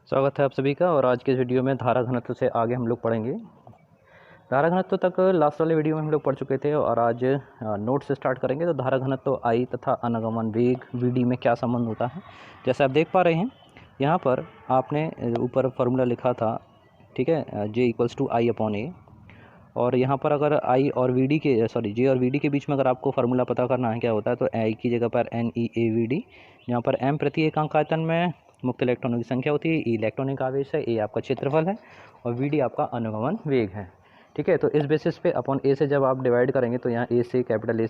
स्वागत है आप सभी का। और आज के इस वीडियो में धारा घनत्व से आगे हम लोग पढ़ेंगे। धारा घनत्व तक लास्ट वाले वीडियो में हम लोग पढ़ चुके थे और आज नोट से स्टार्ट करेंगे। तो धारा घनत्व आई तथा अनुगमन वेग वीडी में क्या संबंध होता है, जैसे आप देख पा रहे हैं यहाँ पर आपने ऊपर फार्मूला लिखा था, ठीक है, जे इक्वल्स टू आई अपॉन ए। और यहाँ पर अगर आई और वी डी के जे और वी डी के बीच में अगर आपको फार्मूला पता करना है क्या होता है, तो आई की जगह पर N E A V D, यहाँ पर एम प्रति एकांक आयतन में मुक्त इलेक्ट्रॉनों की संख्या होती है, ई इलेक्ट्रॉनिक आवेश है, ए आपका क्षेत्रफल है और वी डी आपका अनुगमन वेग है। ठीक है, तो इस बेसिस पे अपॉन ए से जब आप डिवाइड करेंगे तो यहाँ ए से कैपिटल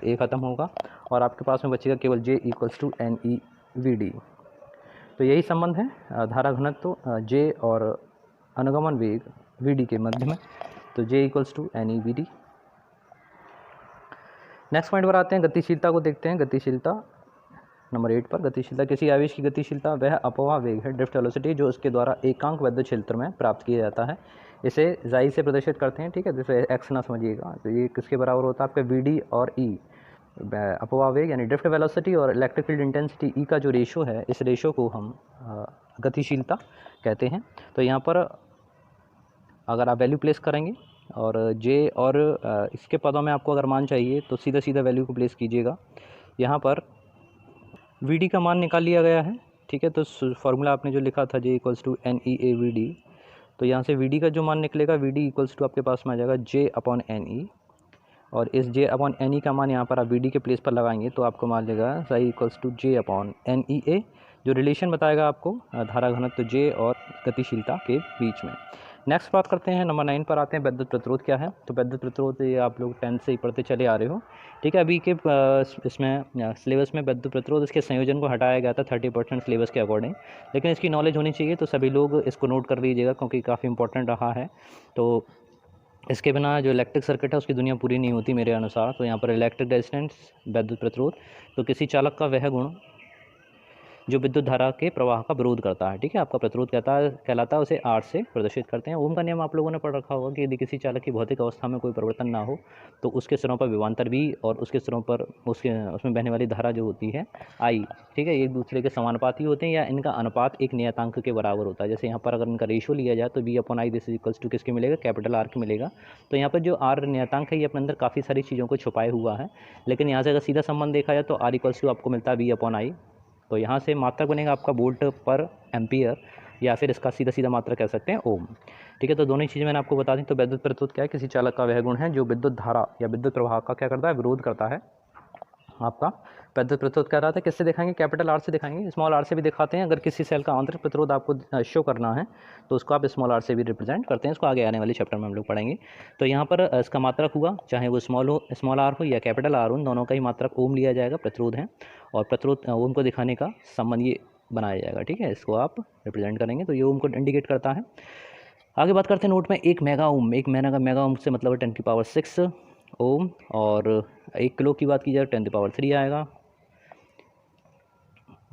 ए खत्म होगा और आपके पास में बचेगा केवल J equals to N E V D. तो यही संबंध है धारा घनत्व जे और अनुगमन वेग वी डी के मध्य में। तो J equals to N E V D. Next point पर आते हैं, गतिशीलता को देखते हैं। गतिशीलता नंबर 8 पर। गतिशीलता किसी आवेश की गतिशीलता वह अपवाह वेग है, ड्रिफ्ट वेलोसिटी, जो उसके द्वारा एकांक विद्युत क्षेत्र में प्राप्त किया जाता है। इसे जाई से प्रदर्शित करते हैं। ठीक है, जैसे एक्स ना समझिएगा, तो ये किसके बराबर होता है आपके वी डी और ई, अपवाह वेग यानी ड्रिफ्ट वेलोसिटी और इलेक्ट्रिक फील्ड इंटेंसिटी ई का जो रेशो है, इस रेशो को हम गतिशीलता कहते हैं। तो यहाँ पर अगर आप वैल्यू प्लेस करेंगे और जे और इसके पदों में आपको अगर मान चाहिए तो सीधा सीधा वैल्यू को प्लेस कीजिएगा। यहाँ पर वी डी का मान निकाल लिया गया है। ठीक है, तो फार्मूला आपने जो लिखा था J equals to N E A V D, तो यहाँ से वी डी का जो मान निकलेगा, वी डी इक्वल्स टू आपके पास में आ जाएगा जे अपॉन एन ई, और इस जे अपॉन एन ई का मान यहाँ पर आप वी डी के प्लेस पर लगाएंगे तो आपको मान लेगा psi equals to J upon N E A, जो रिलेशन बताएगा आपको धारा घनत्व जे और गतिशीलता के बीच में। नेक्स्ट बात करते हैं, नंबर 9 पर आते हैं, विद्युत प्रतिरोध क्या है। तो विद्युत प्रतिरोध ये आप लोग 10th से ही पढ़ते चले आ रहे हो। ठीक है, अभी के इसमें सिलेबस में विद्युत प्रतिरोध इसके संयोजन को हटाया गया था 30% सिलेबस के अकॉर्डिंग, लेकिन इसकी नॉलेज होनी चाहिए, तो सभी लोग इसको नोट कर लीजिएगा क्योंकि काफ़ी इंपॉर्टेंट रहा है। तो इसके बिना जो इलेक्ट्रिक सर्किट है उसकी दुनिया पूरी नहीं होती मेरे अनुसार। तो यहाँ पर इलेक्ट्रिक रेजिस्टेंस, विद्युत प्रतिरोध, तो किसी चालक का वह गुण जो विद्युत धारा के प्रवाह का विरोध करता है। ठीक है, आपका प्रतिरोध कहलाता है, उसे आर से प्रदर्शित करते हैं। ओम का नियम आप लोगों ने पढ़ रखा होगा कि यदि किसी चालक की भौतिक अवस्था में कोई परिवर्तन ना हो तो उसके सिरों पर विभवांतर भी और उसके सिरों पर उसमें बहने वाली धारा जो होती है आई, ठीक है, एक दूसरे के समानुपाती होते हैं या इनका अनुपात एक नियतांक के बराबर होता है। जैसे यहाँ पर अगर इनका रेशो लिया जाए तो B upon I this is equals to किसके मिलेगा, कैपिटल आर के मिलेगा। तो यहाँ पर जो आर नियतांक है ये अपने अंदर काफ़ी सारी चीज़ों को छुपाए हुआ है, लेकिन यहाँ से अगर सीधा संबंध देखा जाए तो आर इक्वल्स टू आपको मिलता है बी अपॉन आई। तो यहाँ से मात्रक बनेगा आपका वोल्ट पर एम्पियर, या फिर इसका सीधा सीधा मात्रक कह सकते हैं ओम। ठीक है, तो दोनों ही चीज़ें मैंने आपको बता दी। तो विद्युत प्रतिरोध क्या है, किसी चालक का वह गुण है जो विद्युत धारा या विद्युत प्रवाह का क्या करता है, विरोध करता है। आपका विद्युत प्रतिरोध क्या रहा था, किससे दिखाएंगे, कैपिटल आर से दिखाएंगे, स्मॉल आर से भी दिखाते हैं। अगर किसी सेल का आंतरिक प्रतिरोध आपको शो करना है तो उसको आप स्मॉल आर से भी रिप्रेजेंट करते हैं। इसको आगे आने वाले चैप्टर में हम लोग पढ़ेंगे। तो यहाँ पर इसका मात्रक हुआ, चाहे वो स्मॉल आर हो या कैपिटल आर हो, दोनों का ही मात्रक ओम लिया जाएगा, प्रतिरोध है, और प्रतिरोध ओम को दिखाने का संबंध ये बनाया जाएगा। ठीक है, इसको आप रिप्रेजेंट करेंगे तो ये ओम को इंडिकेट करता है। आगे बात करते हैं नोट में, 1 मेगा ओम, 1 मेगा ओम से मतलब 10⁶ ओम, और 1 किलो की बात की जाए 10⁻³ आएगा।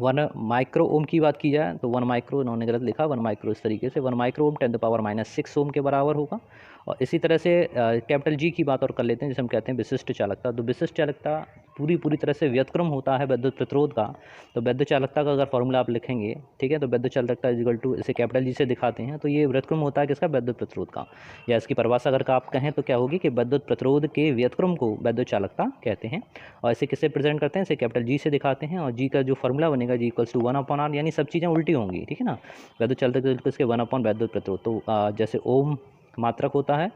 1 माइक्रो ओम की बात की जाए तो 1 माइक्रो, इन्होंने गलत लिखा, 1 माइक्रो इस तरीके से, 1 माइक्रो ओम 10⁻⁻6 ओम के बराबर होगा। और इसी तरह से कैपिटल जी की बात और कर लेते हैं, जिसे हम कहते हैं विशिष्ट चालकता। तो विशिष्ट चालकता पूरी तरह से व्युत्क्रम होता है विद्युत प्रतिरोध का। तो विद्युत चालकता का अगर फॉर्मूला आप लिखेंगे, ठीक है, तो विद्युत चालकता इक्वल टू, इसे कैपिटल जी से दिखाते हैं, तो ये व्युत्क्रम होता है किसका, विद्युत प्रतिरोध का, या इसकी परिभाषा अगर आप कहें तो क्या होगी कि विद्युत प्रतिरोध के व्युत्क्रम को विद्युत चालकता कहते हैं। और इसे किससे प्रेजेंट करते हैं, इसे कैपिटल जी से दिखाते हैं। और जी का जो फॉर्मूला बनेगा G equals to 1 upon are, यानी सब चीज़ें उल्टी होंगी। ठीक है ना, विद्युत चालकता किसके 1 अपॉन विद्युत प्रतिरोध। तो जैसे ओम मात्रक होता है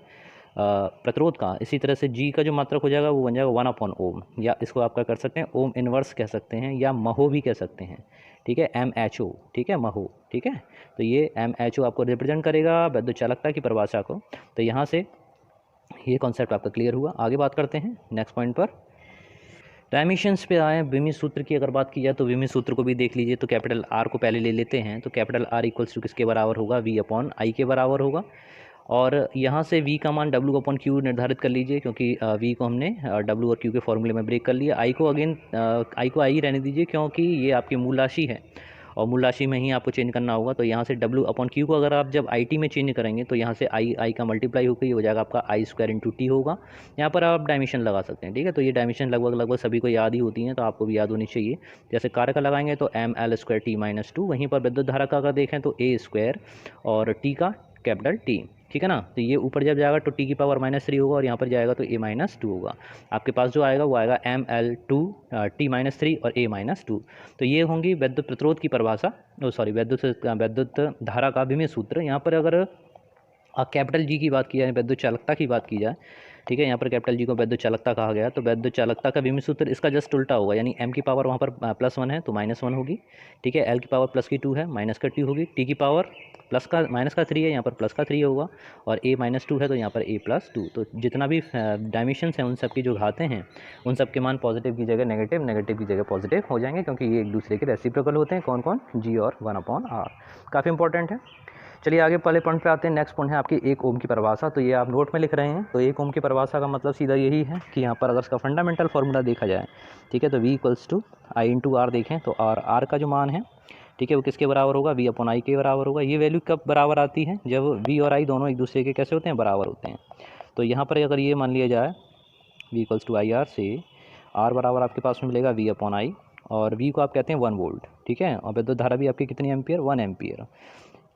प्रतिरोध का, इसी तरह से जी का जो मात्रक हो जाएगा वो बन जाएगा 1 अपॉन ओम, या इसको आप क्या कर सकते हैं, ओम इनवर्स कह सकते हैं, या महो भी कह सकते हैं। ठीक है, MHO, ठीक है, महो। ठीक है, तो ये MHO आपको रिप्रेजेंट करेगा विद्युत चालकता की परिभाषा को। तो यहाँ से ये कॉन्सेप्ट आपका क्लियर हुआ। आगे बात करते हैं नेक्स्ट पॉइंट पर, डायमेंशंस पे आए। विमी सूत्र की अगर बात की जाए तो विमी सूत्र को भी देख लीजिए। तो कैपिटल आर को पहले ले लेते हैं, तो कैपिटल आर इक्वल्स टू किसके बराबर होगा, वी अपॉन आई के बराबर होगा। और यहाँ से v का मान w अपॉन क्यू निर्धारित कर लीजिए, क्योंकि v को हमने w और q के फॉर्मूले में ब्रेक कर लिया। i को अगेन आई को आई रहने दीजिए, क्योंकि ये आपकी मूल राशि है और मूल राशि में ही आपको चेंज करना होगा। तो यहाँ से W/Q को अगर आप जब IT में चेंज करेंगे तो यहाँ से I का मल्टीप्लाई होकर ये हो जाएगा आपका I² × T होगा। यहाँ पर आप डायमेंशन लगा सकते हैं, ठीक है। तो ये डायमेंशन लगभग सभी को याद ही होती हैं, तो आपको भी याद होनी चाहिए। जैसे कार्य का लगाएंगे तो ml² T - 2, वहीं पर विद्युत धारा का अगर देखें तो A² और T का कैपिटल T, ठीक है ना। तो ये ऊपर जब जाएगा तो T की पावर -3 होगा और यहाँ पर जाएगा तो A-2 होगा। आपके पास जो आएगा वो आएगा ml2 T-3 और A-2। तो ये होंगी विद्युत प्रतिरोध की परिभाषा, विद्युत धारा का विमेय सूत्र। यहाँ पर अगर कैपिटल G की बात की जाए, विद्युत चालकता की बात की जाए, ठीक है, यहाँ पर कैपिटल G को विद्युत चालकता कहा गया। तो विद्युत चालकता का विमेय सूत्र इसका जस्ट उल्टा होगा, यानी m की पावर वहाँ पर +1 है तो -1 होगी, ठीक है। l की पावर +2 है -2 होगी, t की पावर -3 है यहाँ पर +3 होगा, और A-2 है तो यहाँ पर A+2। तो जितना भी डायमेंशंस हैं उन सब की जो घातें हैं उन सब के मान पॉजिटिव की जगह नेगेटिव, नेगेटिव की जगह पॉजिटिव हो जाएंगे, क्योंकि ये एक दूसरे के रेसिप्रोकल होते हैं। कौन कौन? G और 1/R। काफ़ी इंपॉर्टेंट है। चलिए आगे पहले पॉइंट पे आते हैं। नेक्स्ट पॉइंट है आपकी 1 ओम की परिभाषा। तो ये आप नोट में लिख रहे हैं। तो 1 ओम की परिभाषा का मतलब सीधा यही है कि यहाँ पर अगर इसका फंडामेंटल फार्मूला देखा जाए, ठीक है, तो V = I × R देखें तो R का जो मान है, ठीक है, वो किसके बराबर होगा? V/I के बराबर होगा। ये वैल्यू कब बराबर आती है? जब V और I दोनों एक दूसरे के कैसे होते हैं? बराबर होते हैं। तो यहाँ पर अगर ये मान लिया जाए V = IR से R बराबर आपके पास में मिलेगा V/I, और V को आप कहते हैं 1 वोल्ट, ठीक है, और विद्युत धारा भी आपकी कितनी एम्पियर? 1 एम्पियर।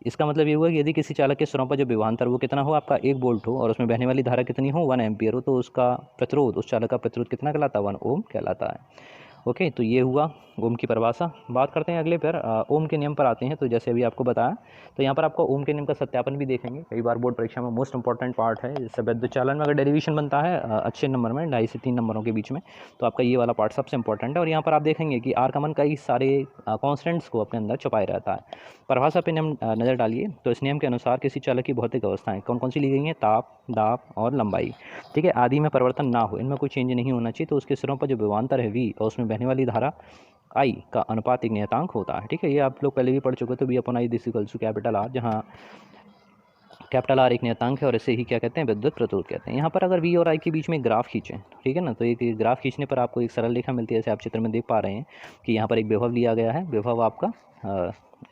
इसका मतलब ये हुआ कि यदि किसी चालक के सिरों पर जो विभवांतर वो कितना हो? आपका 1 वोल्ट हो, और उसमें बहने वाली धारा कितनी हो? 1 एम्पियर हो, तो उसका प्रतिरोध, उस चालक का प्रतिरोध कितना कहलाता है? 1 ओम कहलाता है। ओके, तो ये हुआ ओम की परिभाषा। बात करते हैं अगले पर ओम के नियम पर आते हैं। तो जैसे अभी आपको बताया, तो यहाँ पर आपको ओम के नियम का सत्यापन भी देखेंगे। कई बार बोर्ड परीक्षा में मोस्ट इंपॉर्टेंट पार्ट है। जैसे विद्युत चालन में अगर डेरिवेशन बनता है अच्छे नंबर में 2.5 से 3 नंबरों के बीच में, तो आपका ये वाला पार्ट सबसे इंपॉर्टेंट है। और यहाँ पर आप देखेंगे कि आर का मान कई सारे कॉन्स्टेंट्स को अपने अंदर छुपाए रहता है। परिभाषा पे नियम नज़र डालिए। तो इस नियम के अनुसार किसी चालक की भौतिक अवस्थाएं कौन कौन सी ली गई हैं? ताप, दाब और लंबाई, ठीक है, आदि में परिवर्तन ना हो, इनमें कोई चेंज नहीं होना चाहिए। तो उसके सिरों पर जो विभवांतर है V और उसमें बहने वाली धारा I का अनुपात एक नियतांक होता है, ठीक है। ये आप लोग पहले भी पढ़ चुके। तो V/I = कैपिटल R, जहाँ कैपिटल R एक नियतांक है और इसे ही क्या कहते हैं? विद्युत प्रतिरोध कहते हैं। यहाँ पर अगर V और I के बीच में एक ग्राफ खींचें, ठीक है ना, तो एक ग्राफ खींचने पर आपको एक सरल रेखा मिलती है। जैसे आप चित्र में देख पा रहे हैं कि यहाँ पर एक विभव लिया गया है। विभव आपका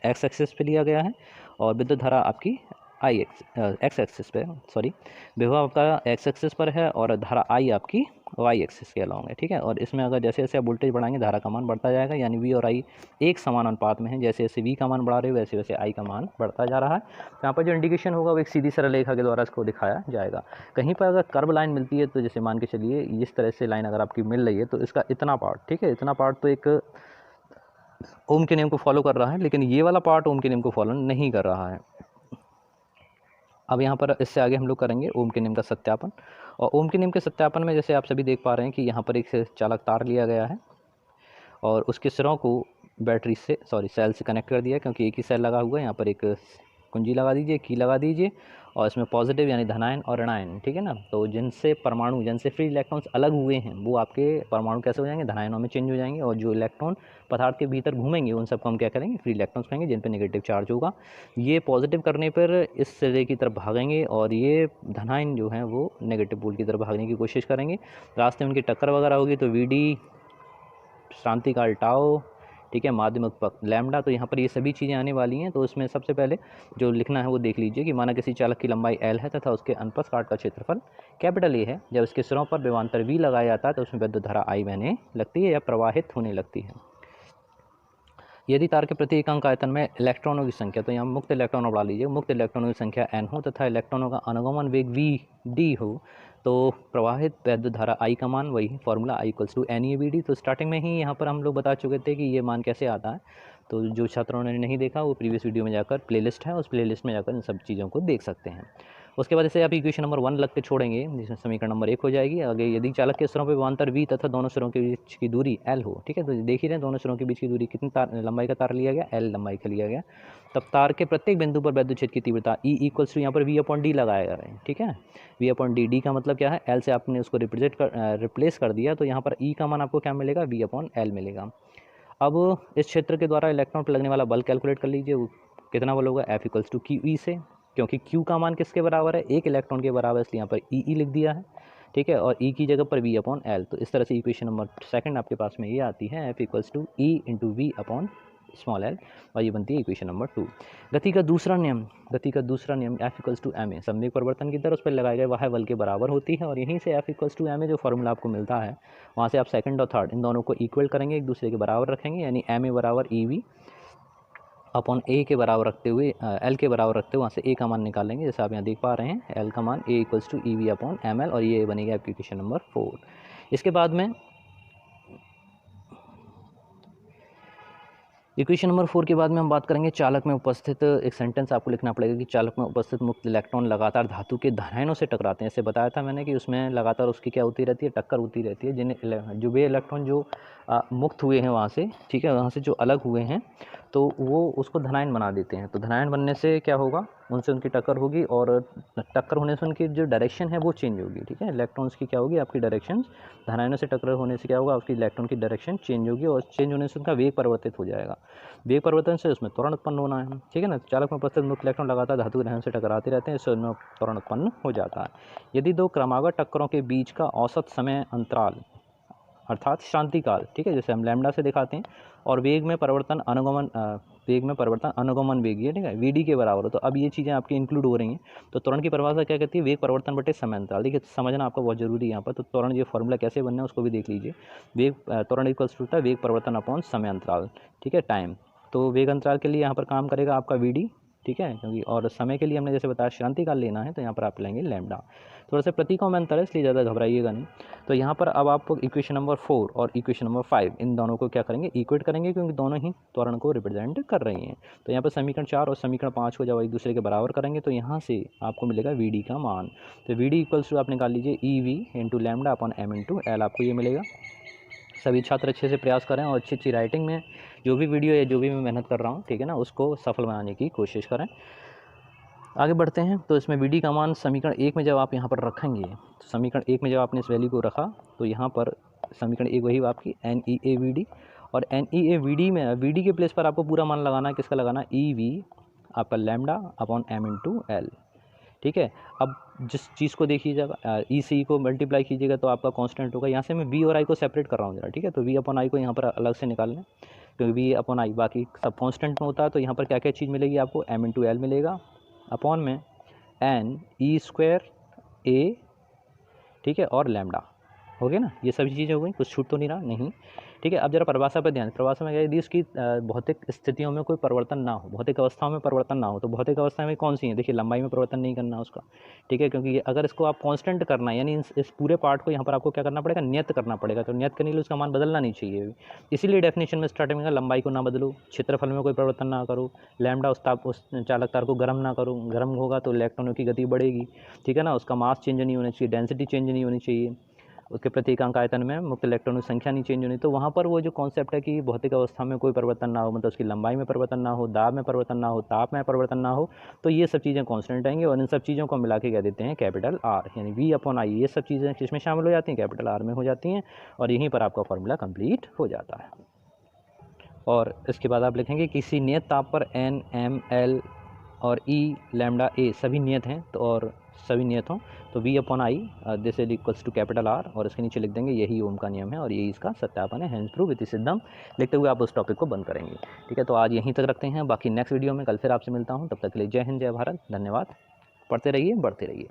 x एक्सिस पे लिया गया है और विद्युत धारा आपकी x एक्सिस पे, सॉरी, विभव आपका x एक्सिस पर है और धारा I आपकी y एक्सिस के अलॉन्ग है, ठीक है। और इसमें अगर जैसे जैसे आप वोल्टेज बढ़ाएंगे धारा का मान बढ़ता जाएगा, यानी V और I एक समान अनुपात में है। जैसे जैसे V का मान बढ़ा रहे हो वैसे वैसे I का मान बढ़ता जा रहा है। तो यहाँ पर जो इंडिकेशन होगा वो एक सीधी सरल रेखा के द्वारा इसको दिखाया जाएगा। कहीं पर अगर कर्व लाइन मिलती है, तो जैसे मान के चलिए इस तरह से लाइन अगर आपकी मिल रही है, तो इसका इतना पार्ट, ठीक है, इतना पार्ट तो एक ओम के नियम को फॉलो कर रहा है, लेकिन ये वाला पार्ट ओम के नियम को फॉलो नहीं कर रहा है। अब यहाँ पर इससे आगे हम लोग करेंगे ओम के नियम का सत्यापन। और ओम के नियम के सत्यापन में जैसे आप सभी देख पा रहे हैं कि यहाँ पर एक चालक तार लिया गया है और उसके सिरों को बैटरी से, सॉरी, सेल से कनेक्ट कर दिया, क्योंकि एक ही सेल लगा हुआ है। यहाँ पर एक कुंजी लगा दीजिए, की लगा दीजिए, और इसमें पॉजिटिव यानी धनायन और ऋणायन, ठीक है ना। तो जिनसे परमाणु, जिनसे फ्री इलेक्ट्रॉन्स अलग हुए हैं, वो आपके परमाणु कैसे हो जाएंगे? धनायनों में चेंज हो जाएंगे। और जो इलेक्ट्रॉन पदार्थ के भीतर घूमेंगे उन सबको हम क्या करेंगे? फ्री इलेक्ट्रॉन्स कहेंगे, जिन पर नेगेटिव चार्ज होगा। ये पॉजिटिव करने पर इस सिरे की तरफ भागेंगे और ये धनायन जो हैं वो नेगेटिव पोल की तरफ भागने की कोशिश करेंगे। रास्ते में उनकी टक्कर वगैरह होगी तो VD, क्रांतिकाल टाओ, ठीक है, माध्यमिक पक्ष लैम्डा। तो यहाँ पर ये सभी चीज़ें आने वाली हैं। तो इसमें सबसे पहले जो लिखना है वो देख लीजिए कि माना किसी चालक की लंबाई L है तथा उसके अनुप्रस्थ काट का क्षेत्रफल कैपिटल A है। जब इसके सिरों पर विभवांतर V लगाया जाता है तो उसमें विद्युत धारा I बहने लगती है या प्रवाहित होने लगती है। यदि तार के प्रति एकांक आयतन में इलेक्ट्रॉनों की संख्या, तो यहाँ मुक्त इलेक्ट्रॉनों बढ़ा लीजिए, मुक्त इलेक्ट्रॉनों की संख्या n हो तथा इलेक्ट्रॉनों का अनुगमन वेग VD हो, तो प्रवाहित वैद्युत धारा I का मान वही फॉर्मूला I = NeVD। तो स्टार्टिंग में ही यहाँ पर हम लोग बता चुके थे कि ये मान कैसे आता है। तो जो छात्रों ने नहीं देखा वो प्रीवियस वीडियो में जाकर प्लेलिस्ट है, उस प्लेलिस्ट में जाकर इन सब चीज़ों को देख सकते हैं। उसके बाद इसे आप इक्वेशन नंबर 1 लग के छोड़ेंगे, जिसमें समीकरण नंबर 1 हो जाएगी। आगे यदि चालक के सिरों पर विभवांतर V तथा दोनों सिरों के बीच की दूरी L हो, ठीक है, तो देख ही रहे हैं दोनों सिरों के बीच की दूरी कितनी लंबाई का तार लिया गया? L लंबाई का लिया गया। तब तार के प्रत्येक बिंदु पर विद्युत क्षेत्र की तीव्रता E = यहाँ पर V/D लगाया गया है, ठीक है। V/D, D का मतलब क्या है? L से आपने उसको रिप्लेस कर दिया, तो यहाँ पर E का मान आपको क्या मिलेगा? V/L मिलेगा। अब इस क्षेत्र के द्वारा इलेक्ट्रॉन पर लगने वाला बल कैलकुलेट कर लीजिए, कितना बल होगा? F = QE से, क्योंकि Q का मान किसके बराबर है? एक इलेक्ट्रॉन के बराबर, इसलिए यहाँ पर EE लिख दिया है, ठीक है। और E की जगह पर V/L। तो इस तरह से इक्वेशन नंबर 2 आपके पास में ये आती है, F = E × V/C। Small L, और ये बनती है इक्वेशन नंबर 2। गति का दूसरा नियम F इक्वल्स टू ma, संवेग परिवर्तन की दर उस पर लगाए गए वाह्य बल के बराबर होती है, और यहीं से F इक्वल्स टू ma जो फॉर्मूला आपको मिलता है वहाँ से आप सेकंड और थर्ड इन दोनों को इक्वल करेंगे, एक दूसरे के बराबर रखेंगे, यानी ma बराबर EV अपॉन a के बराबर रखते हुए L के बराबर रखते हुए वहाँ से a का मान निकालेंगे, जैसे आप यहाँ देख पा रहे हैं L का मान a equals to EV upon ml, और ये बनेगा आपकी इक्वेशन नंबर 4। इसके बाद में इक्वेशन नंबर 4 के बाद में हम बात करेंगे चालक में उपस्थित, एक सेंटेंस आपको लिखना पड़ेगा कि चालक में उपस्थित मुक्त इलेक्ट्रॉन लगातार धातु के धनायनों से टकराते हैं। जैसे बताया था मैंने कि उसमें लगातार उसकी क्या होती रहती है, टक्कर होती रहती है, जिन्हें जो वे इलेक्ट्रॉन जो मुक्त हुए हैं वहाँ से, ठीक है, वहाँ से जो अलग हुए हैं तो वो उसको धनायन बना देते हैं। तो धनायन बनने से क्या होगा, उनसे उनकी टक्कर होगी, और टक्कर होने से उनकी जो डायरेक्शन है वो चेंज होगी, ठीक है, इलेक्ट्रॉन्स की क्या होगी, आपकी डायरेक्शन, धनायनों से टक्कर होने से क्या होगा, आपकी इलेक्ट्रॉन की डायरेक्शन चेंज होगी, और चेंज होने से उनका वेग परिवर्तित हो जाएगा। वेग परिवर्तन से उसमें त्वरण उत्पन्न होना है, ठीक है ना। चालक में उपस्थित मुक्त इलेक्ट्रॉन लगातार धातु के धनायन से टकराते रहते हैं, इससे उनमें त्वरण उत्पन्न हो जाता है। यदि दो क्रमागत टक्करों के बीच का औसत समय अंतराल अर्थात शांति काल, ठीक है, जैसे हम लैम्डा से दिखाते हैं, और वेग में परिवर्तन अनुगमन वेग, ये ठीक है, वीडी के बराबर हो, तो अब ये चीज़ें आपकी इंक्लूड हो रही हैं। तो त्वरण की परिभाषा क्या कहती है, वेग परिवर्तन बटे समय अंतराल। देखिए समझना आपका बहुत जरूरी है यहाँ पर। तो त्वरण ये फॉर्मूला कैसे बनना है उसको भी देख लीजिए। वेग त्वरण इक्वल्स टू होता है वेग परिवर्तन अपॉन समय अंतराल, ठीक है, टाइम। तो वेग अंतराल के लिए यहाँ पर काम करेगा आपका वीडी, ठीक है, क्योंकि और समय के लिए हमने जैसे बताया शांति काल लेना है, तो यहाँ पर आप लेंगे लैम्डा। थोड़ा सा प्रतीकों में अंतर है, इसलिए ज़्यादा घबराइएगा नहीं। तो यहाँ पर अब आप इक्वेशन नंबर 4 और इक्वेशन नंबर 5 इन दोनों को क्या करेंगे, इक्वेट करेंगे, क्योंकि दोनों ही त्वरण को रिप्रेजेंट कर रही हैं। तो यहाँ पर समीकरण 4 और समीकरण 5 को जब एक दूसरे के बराबर करेंगे तो यहाँ से आपको मिलेगा वी का मान। तो वी इक्वल्स टू आप निकाल लीजिए EV into lambda upon M into L, आपको ये मिलेगा। सभी छात्र अच्छे से प्रयास करें और अच्छी अच्छी राइटिंग में जो भी वीडियो या जो भी मैं मेहनत कर रहा हूँ, ठीक है ना, उसको सफल बनाने की कोशिश करें। आगे बढ़ते हैं। तो इसमें वी का मान समीकरण 1 में जब आप यहाँ पर रखेंगे, तो समीकरण 1 में जब आपने इस वैल्यू को रखा तो यहाँ पर समीकरण 1 वही आपकी NEAVD, और NEAVD में VD के प्लेस पर आपको पूरा मान लगाना है, किसका लगाना, EV आपका lambda upon M into L, ठीक है। अब जिस चीज़ को देखिएगा EC को मल्टीप्लाई कीजिएगा तो आपका कांस्टेंट होगा। यहाँ से मैं V और I को सेपरेट कर रहा हूँ जरा, ठीक है। तो V अपॉन I को यहाँ पर अलग से निकाल लें, क्योंकि V अपॉन I बाकी सब कांस्टेंट में होता है। तो यहाँ पर क्या क्या चीज़ मिलेगी आपको, M इंटू L मिलेगा अपॉन में NE² A, ठीक है, और लैम्डा, हो गया ना। ये सभी चीज़ें हो गई, कुछ छूट तो नहीं रहा, नहीं, ठीक है। अब जरा परिभाषा पर ध्यान। परिभाषा में क्या, यदि इसकी भौतिक स्थितियों में कोई परिवर्तन ना हो, भौतिक अवस्थाओं में परिवर्तन ना हो, तो भौतिक अवस्था में कौन सी है, देखिए लंबाई में परिवर्तन नहीं करना उसका, ठीक है, क्योंकि अगर इसको आप कांस्टेंट करना है, यानी इस पूरे पार्ट को यहाँ पर आपको क्या करना पड़ेगा, नियत करना पड़ेगा। तो नियत करने के लिए उसका मान बदलना नहीं चाहिए, इसीलिए डेफिनेशन में स्टार्टिंग में लंबाई को ना बदलो, क्षेत्रफल में कोई परिवर्तन ना करो, लैम्डा उस चालक तार को गर्म ना करो, गर्म होगा तो इलेक्ट्रॉनों की गति बढ़ेगी, ठीक है ना। उसका मास चेंज नहीं होना चाहिए, डेंसिटी चेंज नहीं होनी चाहिए, उसके प्रत्येकांक आयतन में मुक्त इलेक्ट्रॉनों की संख्या नहीं चेंज होनी। तो वहाँ पर वो जो कॉन्सेप्ट है कि भौतिक अवस्था में कोई परिवर्तन ना हो, मतलब उसकी लंबाई में परिवर्तन ना हो, दाब में परिवर्तन ना हो, ताप में परिवर्तन ना हो, तो ये सब चीज़ें कांस्टेंट आएंगी, और इन सब चीज़ों को मिला के कह देते हैं कैपिटल R, यानी V अपॉन I। ये सब चीज़ें किसमें शामिल हो जाती हैं, कैपिटल R में हो जाती हैं, और यहीं पर आपका फॉर्मूला कंप्लीट हो जाता है। और इसके बाद आप लिखेंगे किसी नियत ताप पर N, M, L और E, लैम्डा A सभी नियत हैं, तो और सभी नियत हों तो V upon I this is equals to capital R, और इसके नीचे लिख देंगे यही ओम का नियम है और यही इसका सत्यापन है, हेंस प्रूव इति सिद्धम। लिखते हुए आप उस टॉपिक को बंद करेंगे, ठीक है। तो आज यहीं तक रखते हैं, बाकी नेक्स्ट वीडियो में कल फिर आपसे मिलता हूँ। तब तक के लिए जय हिंद, जय भारत, धन्यवाद। पढ़ते रहिए, बढ़ते रहिए।